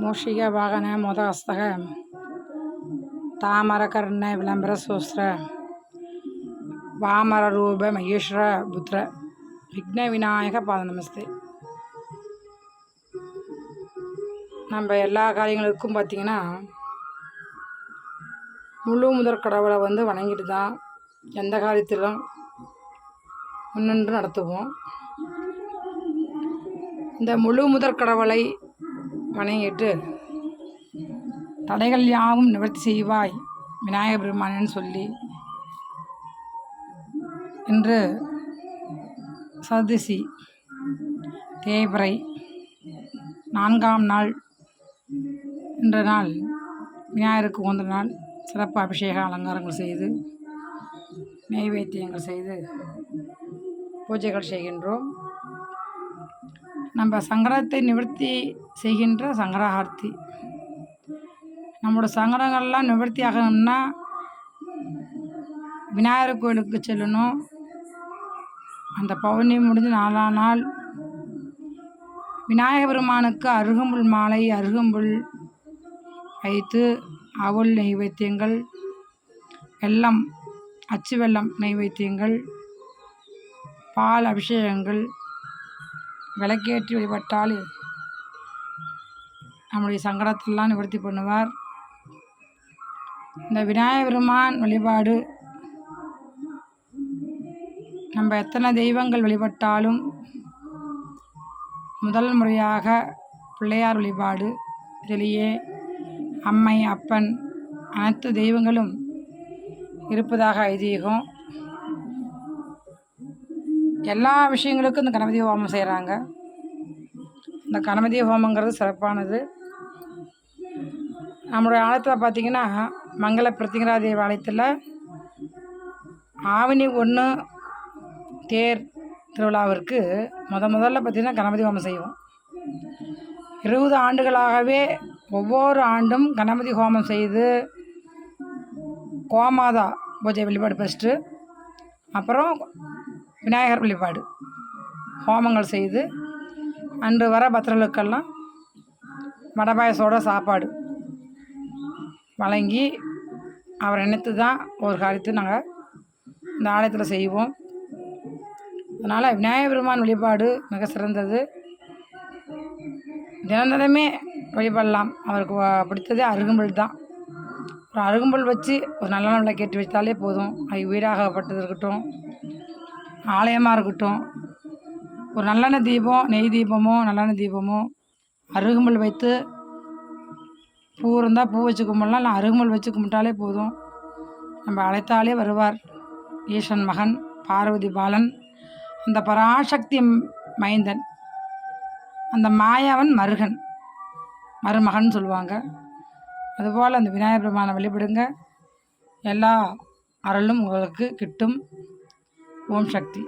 மூஷிக வாகன மோதஹஸ்தக தாமரகர்ண விளம்பர சோஸ்திர வாமரரூப மகேஸ்வர புத்திர விக்ன விநாயக பாத நமஸ்தே. நம்ம எல்லா காரியங்களுக்கும் பார்த்திங்கன்னா முழு முதற் கடவுளை வணங்கிட்டு தான் எந்த காரியத்திலும் முன்னின்று நடத்துவோம். இந்த முழு முதற் கடவுளை வணங்கிட்டு தடைகள் யாவும் நிவர்த்தி செய்வாய் விநாயக பெருமானன்னு சொல்லி இன்று சதுர்தசி தேய்பிறை 4ஆம் நாள். இன்ற நாள் விநாயகருக்கு உகந்த நாள். சிறப்பு அபிஷேக அலங்காரங்கள் செய்து நைவேத்தியங்கள் செய்து பூஜைகள் செய்கின்றோம். நம்ம சங்கடத்தை நிவர்த்தி செய்கின்ற சங்கடஹார்த்தி. நம்மளோட சங்கடங்கள்லாம் நிவர்த்தி ஆகணும்னா விநாயகர் கோயிலுக்கு செல்லணும். அந்த பௌர்ணமி முடிஞ்சு 4ஆம் நாள் விநாயக பெருமானுக்கு அருகம்புல் மாலை, அருகம்புல் வைத்து அவல் நைவேத்தியங்கள், வெல்லம், அச்சு வெல்லம் நைவேத்தியங்கள், பால் அபிஷேகங்கள், விளக்கேற்றி வழிபட்டால் நம்முடைய சங்கடத்தெல்லாம் நிவர்த்தி பண்ணுவார். இந்த விநாயக பெருமான் வழிபாடு நம்ம எத்தனை தெய்வங்கள் வழிபட்டாலும் முதல் முறையாக பிள்ளையார் வழிபாடு. இதிலேயே அம்மை, அப்பன் அனைத்து தெய்வங்களும் இருப்பதாக ஐதீகம். எல்லா விஷயங்களுக்கும் இந்த கணபதி ஹோமம் செய்கிறாங்க. இந்த கணபதி ஹோமங்கிறது சிறப்பானது. நம்மளுடைய ஆலயத்தில் பார்த்திங்கன்னா மங்கள பிரத்திங்கரா தேவி ஆலயத்தில் ஆவணி 1 தேர் திருவிழாவிற்கு முதல்ல பார்த்திங்கன்னா கணபதி ஹோமம் செய்வோம். 20 ஆண்டுகளாகவே ஒவ்வொரு ஆண்டும் கணபதி ஹோமம் செய்து கோமாதா பூஜை வழிபாடு ஃபஸ்ட்டு, அப்புறம் விநாயகர் வழிபாடு ஹோமங்கள் செய்து அன்று வர பக்தர்களுக்கெல்லாம் வடபாயசோட சாப்பாடு வழங்கி அவரை நினைத்து தான் ஒரு காரியத்தை நாங்கள் இந்த ஆலயத்தில் செய்வோம். அதனால் விநாயகர் பெருமான் வழிபாடு மிக சிறந்தது. தினந்தனமே வழிபடலாம். அவருக்கு பிடித்ததே அருகம்புல் தான். ஒரு அருகம்புல் வச்சு ஒரு நல்ல விளக்கேற்றி வைத்தாலே போதும். அது வீடாகப்பட்டது இருக்கட்டும், ஆலயமாக இருக்கட்டும், ஒரு நல்லெண்ணெய் தீபம், நெய் தீபமோ நல்லெண்ணெய் தீபமோ அருகம்புல் வைத்து, பூ இருந்தால் பூ வச்சு கும்பிடலாம், இல்லை அருகம்புல் வச்சு கும்பிட்டாலே போதும். நம்ம அழைத்தாலே வருவார். ஈசன் மகன் பார்வதி பாலன், அந்த பராசக்தி மைந்தன், அந்த மாயாவன் மருமகன் சொல்லுவாங்க. அதுபோல் அந்த விநாயகர் பெருமானை வழிபடுங்க. எல்லா அருளும் உங்களுக்கு கிட்டும். ஓம் சக்தி.